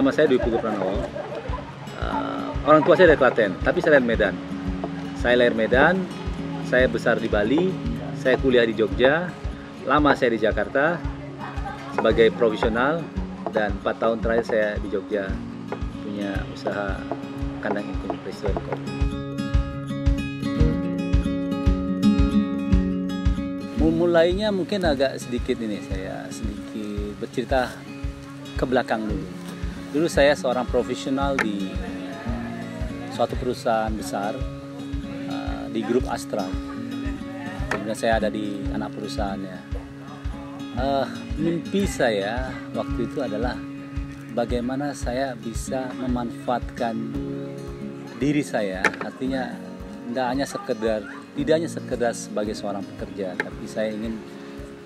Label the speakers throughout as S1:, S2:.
S1: Nama saya Dwi Pugu Pranowo. Orang tua saya dari Klaten, tapi saya lahir Medan. Saya lahir Medan, saya besar di Bali, saya kuliah di Jogja, lama saya di Jakarta sebagai profesional, dan 4 tahun terakhir saya di Jogja punya usaha kandang ingkung restoran kopi. Mulainya mungkin agak sedikit saya sedikit bercerita ke belakang dulu. Dulu saya seorang profesional di suatu perusahaan besar di grup Astra. Kemudian saya ada di anak perusahaannya. Mimpi saya waktu itu adalah bagaimana saya bisa memanfaatkan diri saya, artinya tidak hanya sekedar sebagai seorang pekerja, tapi saya ingin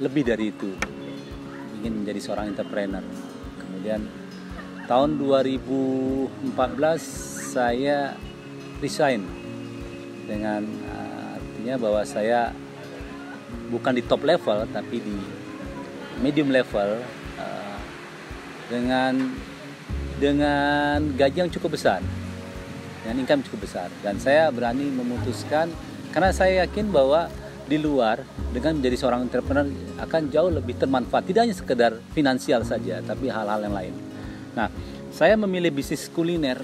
S1: lebih dari itu, ingin menjadi seorang entrepreneur. Kemudian tahun 2014 saya resign dengan artinya bahwa saya bukan di top level tapi di medium level dengan gaji yang cukup besar, dengan income cukup besar, dan saya berani memutuskan karena saya yakin bahwa di luar dengan menjadi seorang entrepreneur akan jauh lebih termanfaat, tidak hanya sekedar finansial saja tapi hal-hal yang lain. Nah, saya memilih bisnis kuliner.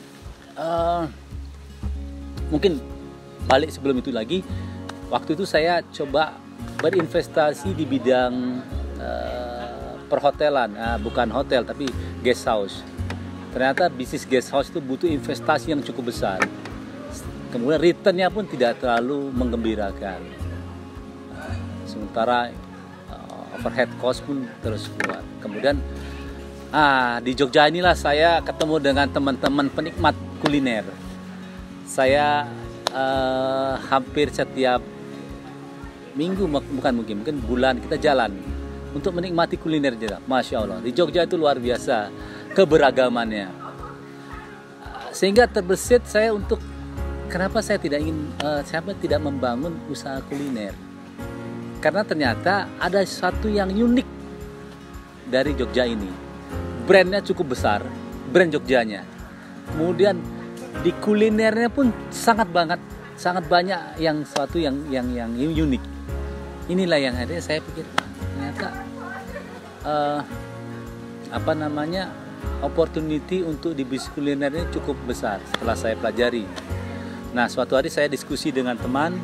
S1: Mungkin balik sebelum itu lagi, waktu itu saya coba berinvestasi di bidang perhotelan, bukan hotel tapi guest house. Ternyata bisnis guest house itu butuh investasi yang cukup besar. Kemudian returnnya pun tidak terlalu menggembirakan. Sementara overhead cost pun terus kuat. Kemudian di Jogja inilah saya ketemu dengan teman-teman penikmat kuliner. Saya hampir setiap minggu, mungkin bulan kita jalan untuk menikmati kuliner juga. Masya Allah, di Jogja itu luar biasa keberagamannya. Sehingga terbesit saya untuk kenapa saya tidak membangun usaha kuliner. Karena ternyata ada sesuatu yang unik dari Jogja ini. Brandnya cukup besar, brand Jogjanya. Kemudian di kulinernya pun sangat banyak yang sesuatu yang unik. Inilah yang akhirnya saya pikir ternyata opportunity untuk di bisnis kuliner ini cukup besar setelah saya pelajari. Nah, suatu hari saya diskusi dengan teman,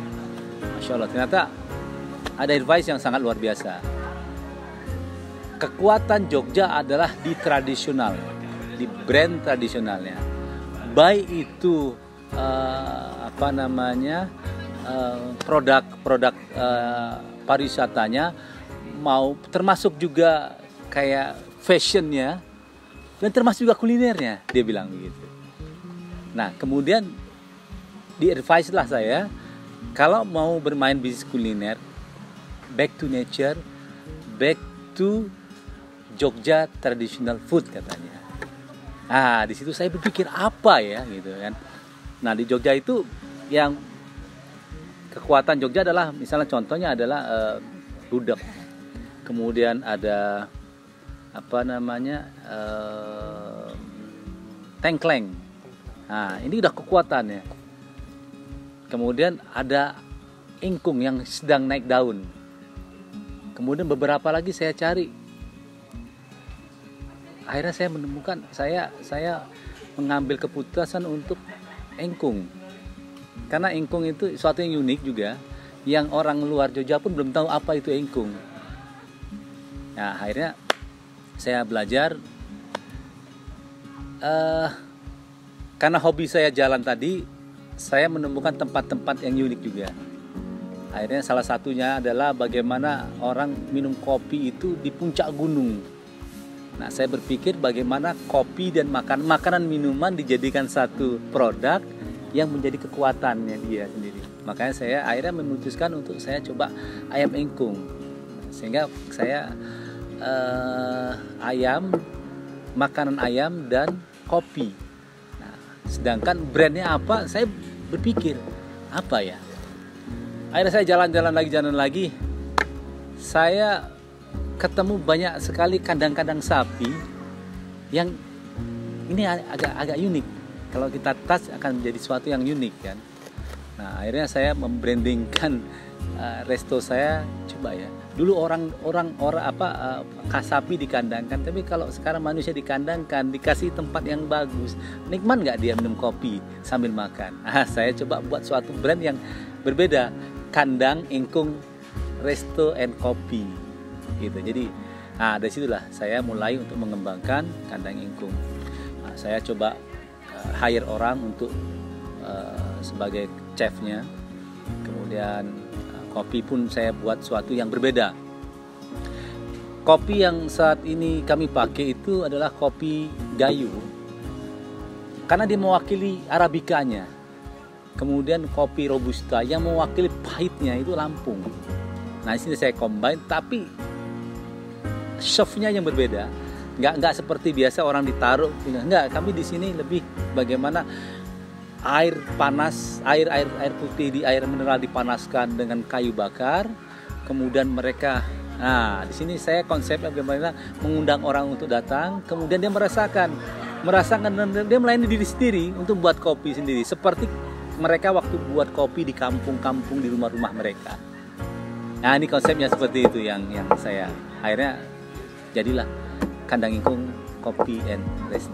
S1: Masya Allah, ternyata ada advice yang sangat luar biasa. Kekuatan Jogja adalah di tradisional, di brand tradisionalnya. Baik itu produk pariwisatanya, mau termasuk juga kayak fashionnya, dan termasuk juga kulinernya, dia bilang begitu. Nah, kemudian di-advise lah saya, kalau mau bermain bisnis kuliner, back to nature, back to Jogja traditional food katanya. Di situ saya berpikir apa ya gitu kan. Nah, di Jogja itu yang kekuatan Jogja adalah misalnya contohnya adalah gudeg. Kemudian ada tengkleng. Nah, ini udah kekuatannya. Kemudian ada ingkung yang sedang naik daun. Kemudian beberapa lagi saya cari. Akhirnya saya menemukan, saya mengambil keputusan untuk ingkung. Karena ingkung itu suatu yang unik juga, yang orang luar Jogja pun belum tahu apa itu ingkung. Nah, akhirnya saya belajar. Karena hobi saya jalan tadi, saya menemukan tempat-tempat yang unik juga. Akhirnya salah satunya adalah bagaimana orang minum kopi itu di puncak gunung. Nah, saya berpikir bagaimana kopi dan makanan minuman dijadikan satu produk yang menjadi kekuatannya dia sendiri. Makanya saya akhirnya memutuskan untuk saya coba ayam ingkung. Sehingga saya makanan ayam dan kopi. Nah, sedangkan brandnya apa? Saya berpikir apa ya? Akhirnya saya jalan lagi. Saya ketemu banyak sekali kandang-kandang sapi yang ini agak unik. Kalau kita touch akan menjadi sesuatu yang unik kan. Nah akhirnya saya membrandingkan resto saya. Coba ya, dulu orang kasapi dikandangkan, tapi kalau sekarang manusia dikandangkan, dikasih tempat yang bagus, nikmat nggak dia minum kopi sambil makan? Saya coba buat suatu brand yang berbeda, Kandang Ingkung Resto and Kopi gitu. Jadi dari situlah saya mulai untuk mengembangkan Kandang Ingkung. Saya coba hire orang untuk sebagai chefnya, kemudian kopi pun saya buat sesuatu yang berbeda. Kopi yang saat ini kami pakai itu adalah kopi Gayo, karena dia mewakili Arabikanya. Kemudian kopi Robusta yang mewakili pahitnya itu Lampung. Nah di sini saya combine, tapi chefnya yang berbeda. Nggak seperti biasa orang ditaruh. Nggak, kami di sini lebih bagaimana air panas, air putih di air mineral dipanaskan dengan kayu bakar, kemudian mereka, di sini saya konsepnya bagaimana mengundang orang untuk datang, kemudian dia merasakan dan dia melayani diri sendiri untuk buat kopi sendiri, seperti mereka waktu buat kopi di kampung-kampung di rumah-rumah mereka. Nah ini konsepnya seperti itu yang saya akhirnya jadilah Kandang Ingkung Kopi and Resto.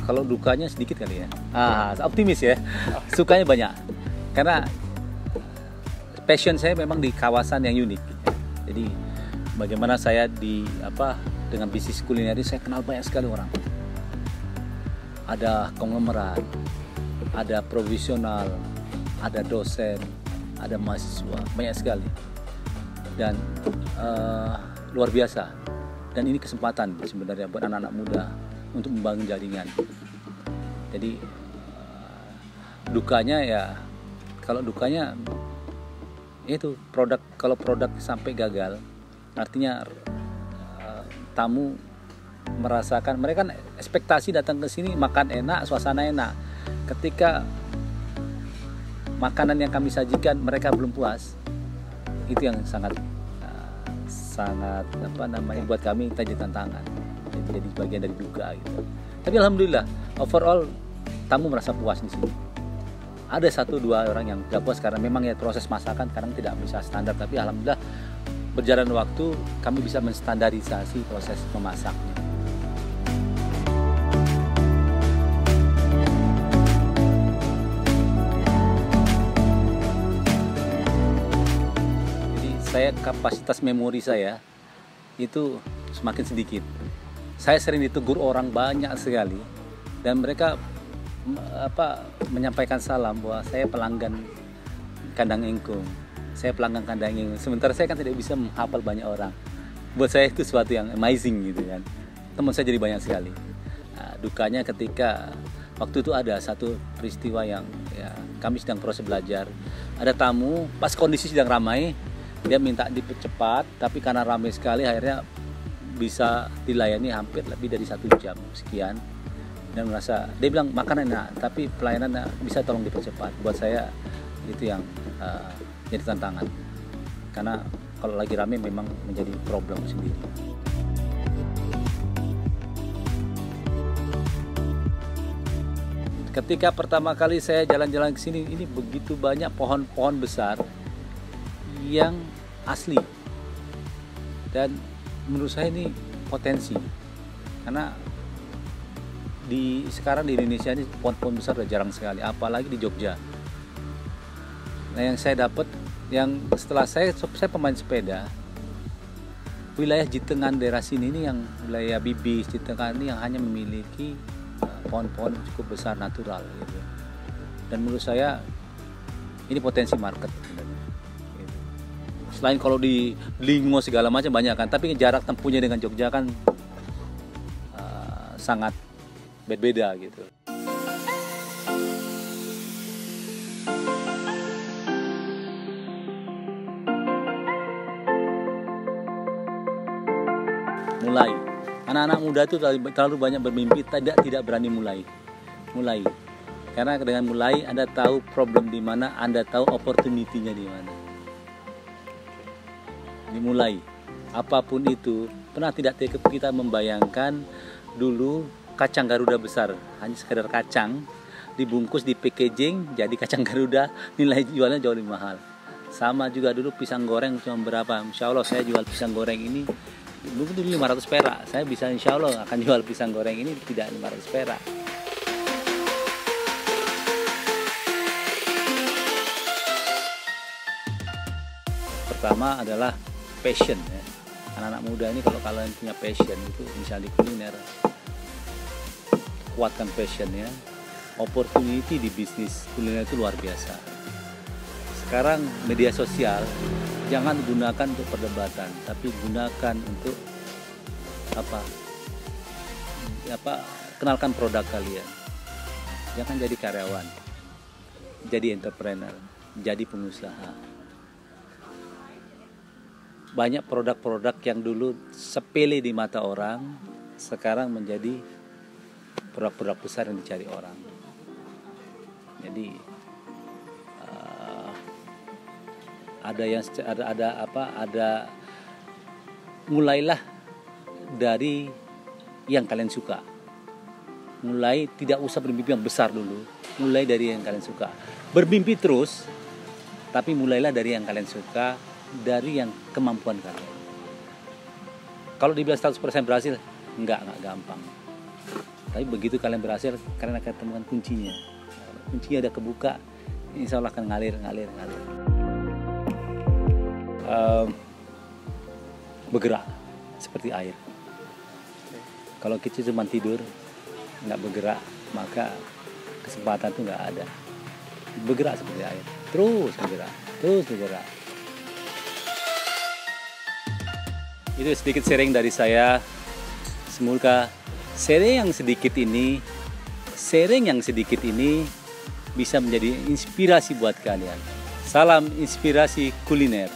S1: Kalau dukanya sedikit kali ya. Optimis ya. Sukanya banyak. Karena passion saya memang di kawasan yang unik. Jadi bagaimana saya dengan bisnis kuliner ini saya kenal banyak sekali orang. Ada konglomerat, ada profesional, ada dosen, ada mahasiswa, banyak sekali. Dan luar biasa. Dan ini kesempatan sebenarnya buat anak-anak muda untuk membangun jaringan. Jadi dukanya ya, kalau dukanya itu kalau produk sampai gagal, artinya tamu merasakan, mereka kan ekspektasi datang ke sini makan enak, suasana enak. Ketika makanan yang kami sajikan mereka belum puas, itu yang sangat buat kami jadi tantangan. Jadi bagian dari duga gitu. Tapi alhamdulillah overall tamu merasa puas di sini. Ada 1-2 orang yang gak puas karena memang ya proses masakan kadang tidak bisa standar, tapi alhamdulillah berjalan waktu kami bisa menstandarisasi proses memasaknya. Jadi kapasitas memori saya itu semakin sedikit. Saya sering ditegur orang banyak sekali dan mereka menyampaikan salam bahwa saya pelanggan Kandang Ingkung. Saya pelanggan Kandang Ingkung. Sementara saya kan tidak bisa menghafal banyak orang. Buat saya itu sesuatu yang amazing gitu kan. Teman saya jadi banyak sekali. Dukanya ketika waktu itu ada satu peristiwa yang kami sedang proses belajar. Ada tamu pas kondisi sedang ramai, dia minta dipercepat, tapi karena ramai sekali akhirnya bisa dilayani hampir lebih dari 1 jam sekian, dan merasa dia bilang makanan enak tapi pelayanan bisa tolong dipercepat. Buat saya itu yang jadi tantangan, karena kalau lagi rame memang menjadi problem sendiri. Ketika pertama kali saya jalan-jalan ke sini, ini begitu banyak pohon-pohon besar yang asli, dan menurut saya ini potensi, karena sekarang di Indonesia ini pohon-pohon besar udah jarang sekali, apalagi di Jogja. Nah yang saya dapat, yang setelah saya pemain sepeda, wilayah Jitengan daerah sini ini yang wilayah Bibis, Jitengan ini yang hanya memiliki pohon-pohon cukup besar natural gitu. Dan menurut saya ini potensi market. Selain kalau di Lingo segala macam banyak kan, tapi jarak tempuhnya dengan Jogja kan sangat berbeda gitu. Mulai. Anak-anak muda itu terlalu banyak bermimpi, tidak berani mulai. Karena dengan mulai Anda tahu problem di mana, Anda tahu opportunity-nya di mana. Dimulai apapun itu. Pernah tidak kita membayangkan dulu kacang Garuda besar, hanya sekedar kacang dibungkus di packaging jadi kacang Garuda, nilai jualnya jauh lebih mahal. Sama juga dulu pisang goreng cuma berapa? Insya Allah saya jual pisang goreng ini mungkin dulu 500 perak. Saya bisa insya Allah akan jual pisang goreng ini tidak 500 perak. Pertama adalah passion ya. Anak-anak muda ini kalau kalian punya passion itu misalnya di kuliner, kuatkan passionnya. Opportunity di bisnis kuliner itu luar biasa. Sekarang media sosial jangan gunakan untuk perdebatan, tapi gunakan untuk kenalkan produk kalian. Jangan jadi karyawan, jadi entrepreneur, jadi pengusaha. Banyak produk-produk yang dulu sepele di mata orang, sekarang menjadi produk-produk besar yang dicari orang. Jadi mulailah dari yang kalian suka. Mulai tidak usah bermimpi yang besar dulu, mulai dari yang kalian suka. Bermimpi terus, tapi mulailah dari yang kalian suka, dari yang kemampuan kalian. Kalau dibilang 100% berhasil, enggak gampang. Tapi begitu kalian berhasil, kalian akan temukan kuncinya. Kuncinya udah kebuka, insya Allah akan ngalir. Bergerak seperti air. Kalau kita cuma tidur, nggak bergerak, maka kesempatan itu nggak ada. Bergerak seperti air, terus bergerak. Itu sedikit sharing dari saya. Semoga sharing yang sedikit ini bisa menjadi inspirasi buat kalian. Salam inspirasi kuliner.